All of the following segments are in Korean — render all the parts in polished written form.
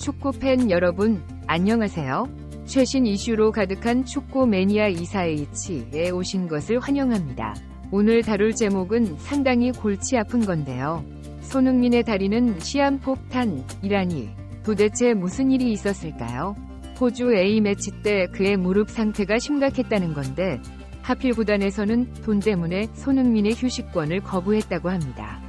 축구팬 여러분, 안녕하세요. 최신 이슈로 가득한 축구 매니아 24H에 오신 것을 환영합니다. 오늘 다룰 제목은 상당히 골치 아픈 건데요. 손흥민의 다리는 시한폭탄이라니 도대체 무슨 일이 있었을까요? 호주 A매치 때 그의 무릎 상태가 심각했다는 건데 하필 구단에서는 돈 때문에 손흥민의 휴식권을 거부했다고 합니다.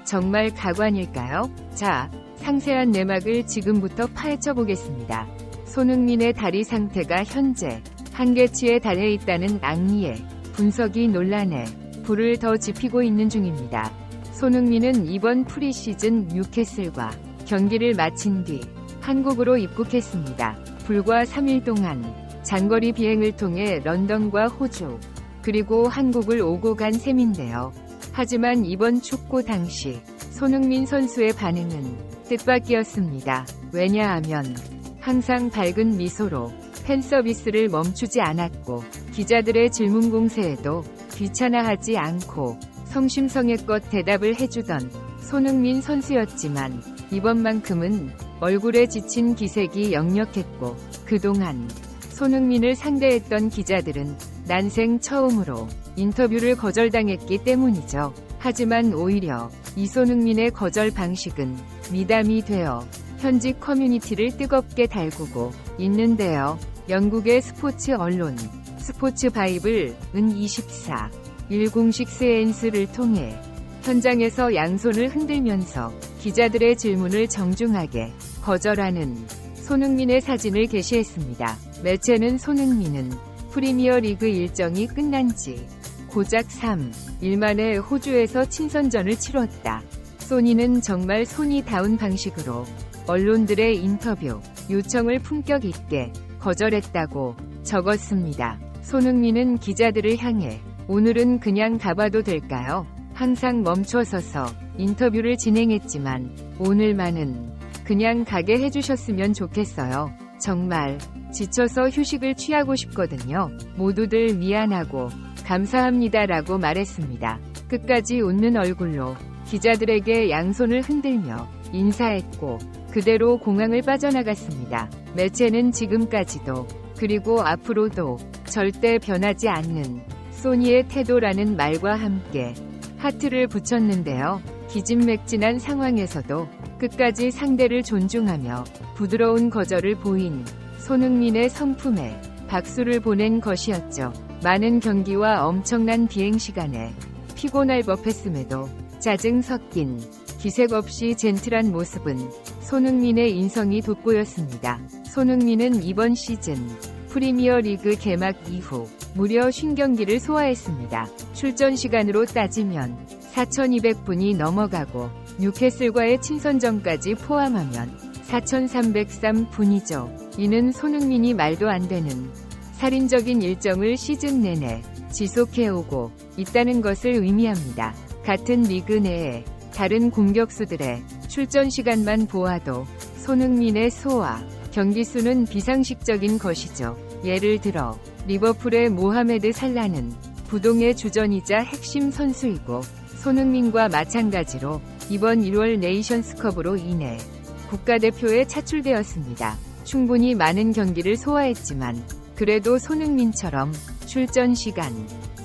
정말 가관일까요? 자, 상세한 내막을 지금부터 파헤쳐 보겠습니다. 손흥민의 다리 상태가 현재 한계치에 달해 있다는 앙리의 분석이 논란에 불을 더 지피고 있는 중입니다. 손흥민은 이번 프리시즌 뉴캐슬과 경기를 마친 뒤 한국으로 입국했습니다. 불과 3일 동안 장거리 비행을 통해 런던과 호주, 그리고 한국을 오고 간 셈인데요. 하지만 이번 축구 당시 손흥민 선수의 반응은 뜻밖이었습니다. 왜냐하면 항상 밝은 미소로 팬서비스를 멈추지 않았고 기자들의 질문 공세에도 귀찮아하지 않고 성심성의껏 대답을 해주던 손흥민 선수였지만 이번만큼은 얼굴에 지친 기색이 역력했고 그동안 손흥민을 상대했던 기자들은 난생 처음으로 인터뷰를 거절당했기 때문이죠. 하지만 오히려 이 손흥민의 거절 방식은 미담이 되어 현지 커뮤니티를 뜨겁게 달구고 있는데요. 영국의 스포츠 언론 스포츠 바이블 은24 일공식 세엔스를 통해 현장에서 양손을 흔들면서 기자들의 질문을 정중하게 거절하는 손흥민의 사진을 게시했습니다. 매체는 손흥민은 프리미어리그 일정이 끝난 지 고작 3일 만에 호주에서 친선전을 치렀다. 소니는 정말 손이다운 방식으로 언론들의 인터뷰 요청을 품격 있게 거절했다고 적었습니다. 손흥민은 기자들을 향해 오늘은 그냥 가봐도 될까요? 항상 멈춰서서 인터뷰를 진행했지만 오늘만은 그냥 가게 해주셨으면 좋겠어요. 정말 지쳐서 휴식을 취하고 싶거든요. 모두들 미안하고 감사합니다라고 말했습니다. 끝까지 웃는 얼굴로 기자들에게 양손을 흔들며 인사했고 그대로 공항을 빠져나갔습니다. 매체는 지금까지도 그리고 앞으로도 절대 변하지 않는 소니의 태도라는 말과 함께 하트를 붙였는데요. 기진맥진한 상황에서도 끝까지 상대를 존중하며 부드러운 거절을 보인 손흥민의 성품에 박수를 보낸 것이었죠. 많은 경기와 엄청난 비행 시간에 피곤할 법했음에도 짜증 섞인 기색 없이 젠틀한 모습은 손흥민의 인성이 돋보였습니다. 손흥민은 이번 시즌 프리미어리그 개막 이후 무려 50경기를 소화했습니다. 출전 시간으로 따지면 4,200분이 넘어가고 뉴캐슬과의 친선전까지 포함하면 4,303분이죠. 이는 손흥민이 말도 안 되는 살인적인 일정을 시즌 내내 지속해오고 있다는 것을 의미합니다. 같은 리그 내에 다른 공격수들의 출전 시간만 보아도 손흥민의 소화, 경기 수는 비상식적인 것이죠. 예를 들어 리버풀의 모하메드 살라는 부동의 주전이자 핵심 선수이고 손흥민과 마찬가지로 이번 1월 네이션스컵으로 인해 국가대표에 차출되었습니다. 충분히 많은 경기를 소화했지만 그래도 손흥민처럼 출전 시간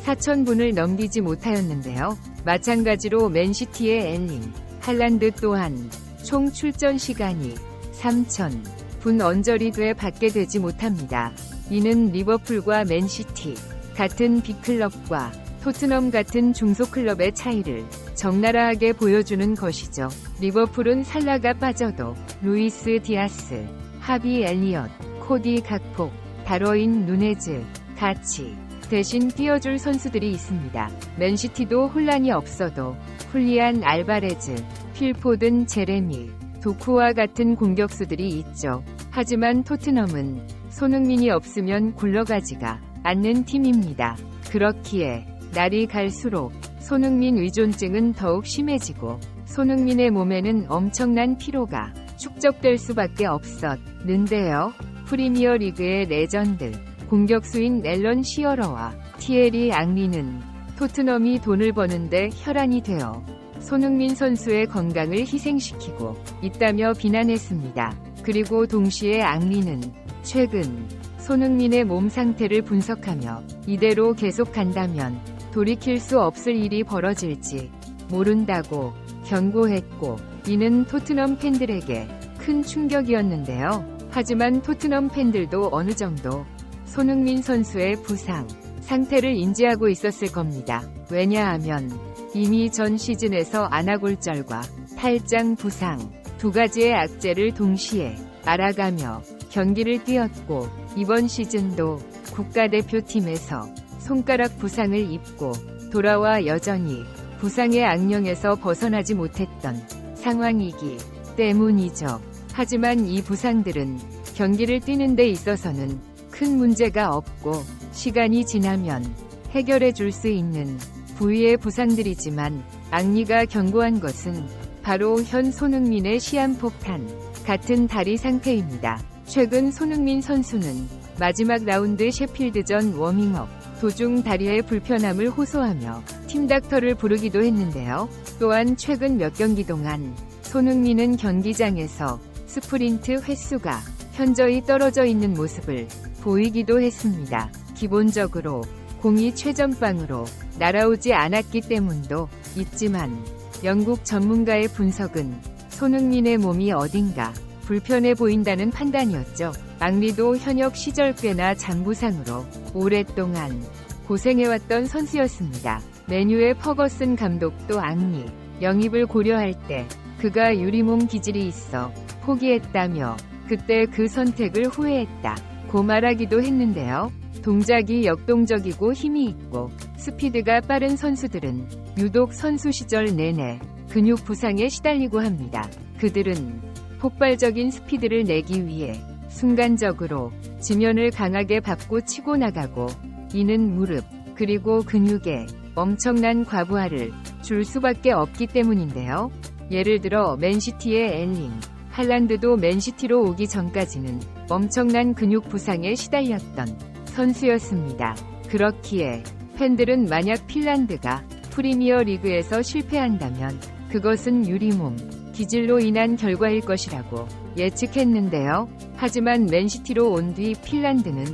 4,000분을 넘기지 못하였는데요. 마찬가지로 맨시티의 엘링 할란드 또한 총 출전 시간이 3,000분 언저리 돼 받게 되지 못합니다. 이는 리버풀과 맨시티 같은 빅클럽과 토트넘 같은 중소클럽의 차이를 적나라하게 보여주는 것이죠. 리버풀은 살라가 빠져도 루이스 디아스, 하비 엘리엇, 코디 각폭, 다러인 누네즈 같이 대신 뛰어줄 선수들이 있습니다. 맨시티도 혼란이 없어도 훌리안 알바레즈, 필포든 제레미, 도쿠와 같은 공격수들이 있죠. 하지만 토트넘은 손흥민이 없으면 굴러가지가 않는 팀입니다. 그렇기에 날이 갈수록 손흥민 의존증은 더욱 심해지고 손흥민의 몸에는 엄청난 피로가 축적될 수밖에 없었는데요. 프리미어리그의 레전드 공격수인 앨런 시어러와 티에리 앙리는 토트넘이 돈을 버는데 혈안이 되어 손흥민 선수의 건강을 희생시키고 있다며 비난했습니다. 그리고 동시에 앙리는 최근 손흥민의 몸 상태를 분석하며 이대로 계속 간다면 돌이킬 수 없을 일이 벌어질지 모른다고 경고했고, 이는 토트넘 팬들에게 큰 충격이었는데요. 하지만 토트넘 팬들도 어느 정도 손흥민 선수의 부상 상태를 인지하고 있었을 겁니다. 왜냐하면 이미 전 시즌에서 안아골절과 탈장 부상 두 가지의 악재를 동시에 알아가며 경기를 뛰었고, 이번 시즌도 국가대표팀에서 손가락 부상을 입고 돌아와 여전히 부상의 악령에서 벗어나지 못했던 상황이기 때문이죠. 하지만 이 부상들은 경기를 뛰는 데 있어서는 큰 문제가 없고 시간이 지나면 해결해 줄 수 있는 부위의 부상들이지만, 앙리가 경고한 것은 바로 현 손흥민의 시한폭탄 같은 다리 상태입니다. 최근 손흥민 선수는 마지막 라운드 셰필드전 워밍업 도중 다리의 불편함을 호소하며 팀 닥터를 부르기도 했는데요. 또한 최근 몇 경기 동안 손흥민은 경기장에서 스프린트 횟수가 현저히 떨어져 있는 모습을 보이기도 했습니다. 기본적으로 공이 최전방으로 날아오지 않았기 때문도 있지만, 영국 전문가의 분석은 손흥민의 몸이 어딘가 불편해 보인다는 판단이었죠. 앙리도 현역 시절 꽤나 장부상으로 오랫동안 고생해왔던 선수였습니다. 맨유의 퍼거슨 감독도 앙리 영입을 고려할 때 그가 유리몸 기질이 있어 포기했다며 그때 그 선택을 후회했다고 말하기도 했는데요. 동작이 역동적이고 힘이 있고 스피드가 빠른 선수들은 유독 선수 시절 내내 근육 부상에 시달리고 합니다. 그들은 폭발적인 스피드를 내기 위해 순간적으로 지면을 강하게 밟고 치고 나가고, 이는 무릎 그리고 근육에 엄청난 과부하를 줄 수밖에 없기 때문인데요. 예를 들어 맨시티의 엘링 할란드도 맨시티로 오기 전까지는 엄청난 근육 부상에 시달렸던 선수였습니다. 그렇기에 팬들은 만약 핀란드가 프리미어 리그에서 실패한다면 그것은 유리몸 기질로 인한 결과일 것이라고 예측했는데요. 하지만 맨시티로 온 뒤 핀란드는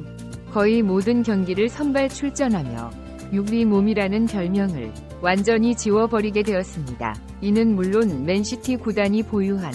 거의 모든 경기를 선발 출전하며 유리몸이라는 별명을 완전히 지워버리게 되었습니다. 이는 물론 맨시티 구단이 보유한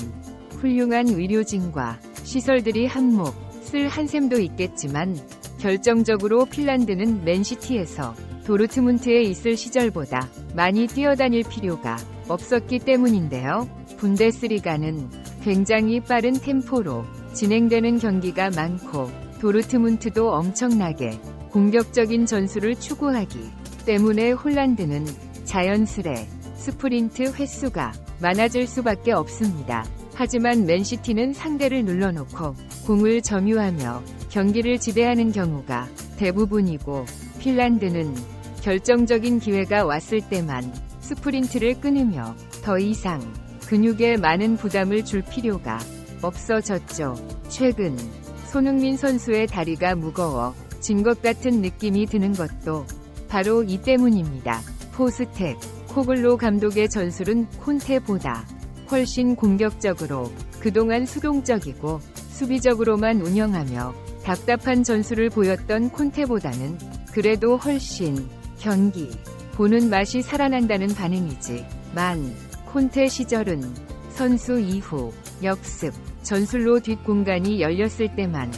훌륭한 의료진과 시설들이 한몫 쓸 한셈도 있겠지만, 결정적으로 핀란드는 맨시티에서 도르트문트에 있을 시절보다 많이 뛰어다닐 필요가 없었기 때문인데요. 분데스리가는 굉장히 빠른 템포로 진행되는 경기가 많고, 도르트문트도 엄청나게 공격적인 전술을 추구하기 때문에 홀란드는 자연스레 스프린트 횟수가 많아질 수밖에 없습니다. 하지만 맨시티는 상대를 눌러놓고 공을 점유하며 경기를 지배하는 경우가 대부분이고, 핀란드는 결정적인 기회가 왔을 때만 스프린트를 끊으며 더 이상 근육에 많은 부담을 줄 필요가 없어졌죠. 최근 손흥민 선수의 다리가 무거워진 것 같은 느낌이 드는 것도 바로 이 때문입니다. 포스텍 코글로 감독의 전술은 콘테보다 훨씬 공격적으로, 그동안 수동적이고 수비적으로만 운영하며 답답한 전술을 보였던 콘테보다는 그래도 훨씬 경기 보는 맛이 살아난다는 반응이지만, 콘테 시절은 선수 이후 역습 전술로 뒷공간이 열렸을 때만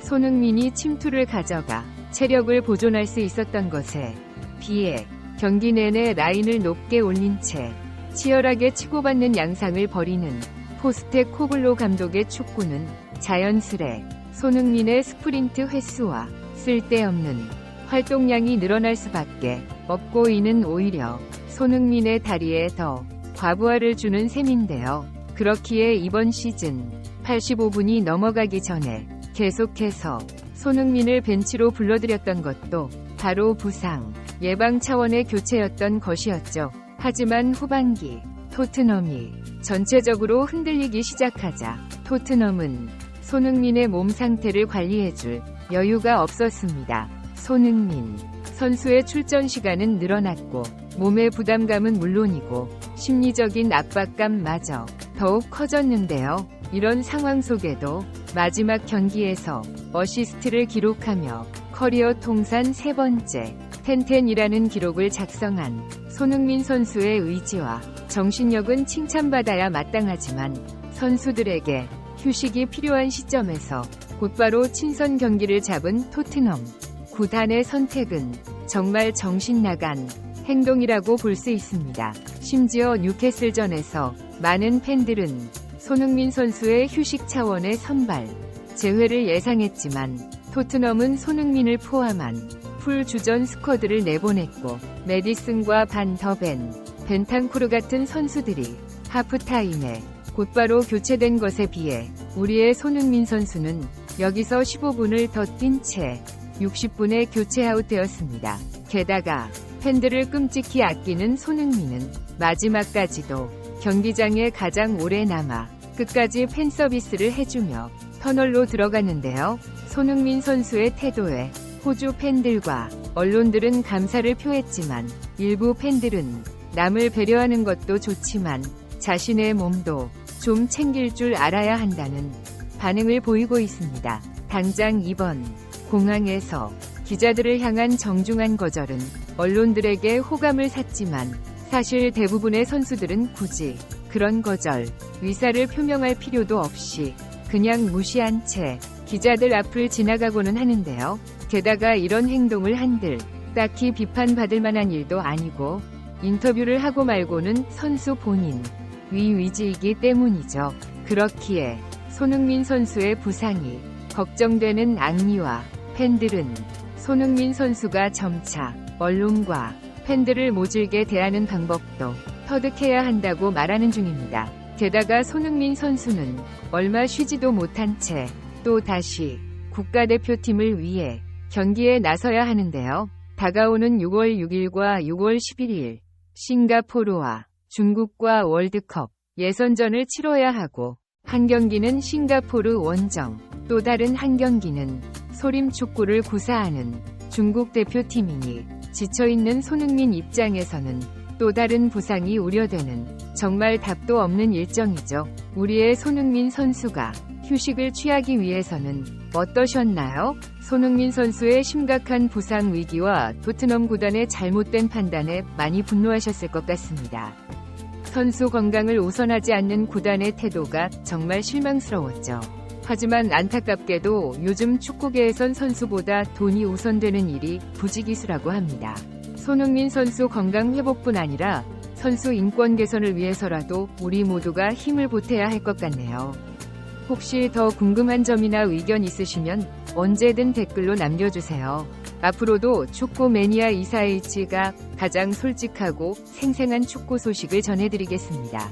손흥민이 침투를 가져가 체력을 보존할 수 있었던 것에 비해 경기 내내 라인을 높게 올린 채 치열하게 치고받는 양상을 벌이는 포스텍 코글로 감독의 축구는 자연스레 손흥민의 스프린트 횟수와 쓸데없는 활동량이 늘어날 수밖에 없고, 이는 오히려 손흥민의 다리에 더 과부하를 주는 셈인데요. 그렇기에 이번 시즌 85분이 넘어가기 전에 계속해서 손흥민을 벤치로 불러들였던 것도 바로 부상 예방 차원의 교체였던 것이었죠. 하지만 후반기 토트넘이 전체적으로 흔들리기 시작하자 토트넘은 손흥민의 몸 상태를 관리해줄 여유가 없었습니다. 손흥민 선수의 출전 시간은 늘어났고, 몸의 부담감은 물론이고 심리적인 압박감마저 더욱 커졌는데요. 이런 상황 속에도 마지막 경기에서 어시스트를 기록하며 커리어 통산 3번째 10-10이라는 기록을 작성한 손흥민 선수의 의지와 정신력은 칭찬받아야 마땅하지만 선수들에게 휴식이 필요한 시점에서 곧바로 친선 경기를 잡은 토트넘 구단의 선택은 정말 정신나간 행동이라고 볼 수 있습니다. 심지어 뉴캐슬전에서 많은 팬들은 손흥민 선수의 휴식 차원의 선발 재회를 예상했지만 토트넘은 손흥민을 포함한 풀 주전 스쿼드를 내보냈고 메디슨과 반 더 벤, 벤탄쿠르 같은 선수들이 하프타임에 곧바로 교체된 것에 비해 우리의 손흥민 선수는 여기서 15분을 더 뛴 채 60분에 교체 아웃되었습니다. 게다가 팬들을 끔찍히 아끼는 손흥민은 마지막까지도 경기장에 가장 오래 남아 끝까지 팬 서비스를 해주며 터널로 들어갔는데요. 손흥민 선수의 태도에 호주 팬들과 언론들은 감사를 표했지만 일부 팬들은 남을 배려하는 것도 좋지만 자신의 몸도 좀 챙길 줄 알아야 한다는 반응을 보이고 있습니다. 당장 이번 공항에서 기자들을 향한 정중한 거절은 언론들에게 호감을 샀지만 사실 대부분의 선수들은 굳이 그런 거절, 의사를 표명할 필요도 없이 그냥 무시한 채 기자들 앞을 지나가고는 하는데요. 게다가 이런 행동을 한들 딱히 비판받을 만한 일도 아니고 인터뷰를 하고 말고는 선수 본인 위의지이기 때문이죠. 그렇기에 손흥민 선수의 부상이 걱정되는 앙리와 팬들은 손흥민 선수가 점차 언론과 팬들을 모질게 대하는 방법도 터득해야 한다고 말하는 중입니다. 게다가 손흥민 선수는 얼마 쉬지도 못한 채 또 다시 국가대표팀을 위해 경기에 나서야 하는데요. 다가오는 6월 6일과 6월 11일 싱가포르와 중국과 월드컵 예선전을 치러야 하고 한 경기는 싱가포르 원정, 또 다른 한 경기는 소림 축구를 구사하는 중국 대표팀이니 지쳐있는 손흥민 입장에서는 또 다른 부상이 우려되는 정말 답도 없는 일정이죠. 우리의 손흥민 선수가 휴식을 취하기 위해서는 어떠셨나요? 손흥민 선수의 심각한 부상 위기와 토트넘 구단의 잘못된 판단에 많이 분노하셨을 것 같습니다. 선수 건강을 우선하지 않는 구단의 태도가 정말 실망스러웠죠. 하지만 안타깝게도 요즘 축구계에선 선수보다 돈이 우선되는 일이 부지기수라고 합니다. 손흥민 선수 건강 회복뿐 아니라 선수 인권 개선을 위해서라도 우리 모두가 힘을 보태야 할 것 같네요. 혹시 더 궁금한 점이나 의견 있으시면 언제든 댓글로 남겨주세요. 앞으로도 축구 매니아 이사H가 가장 솔직하고 생생한 축구 소식을 전해드리겠습니다.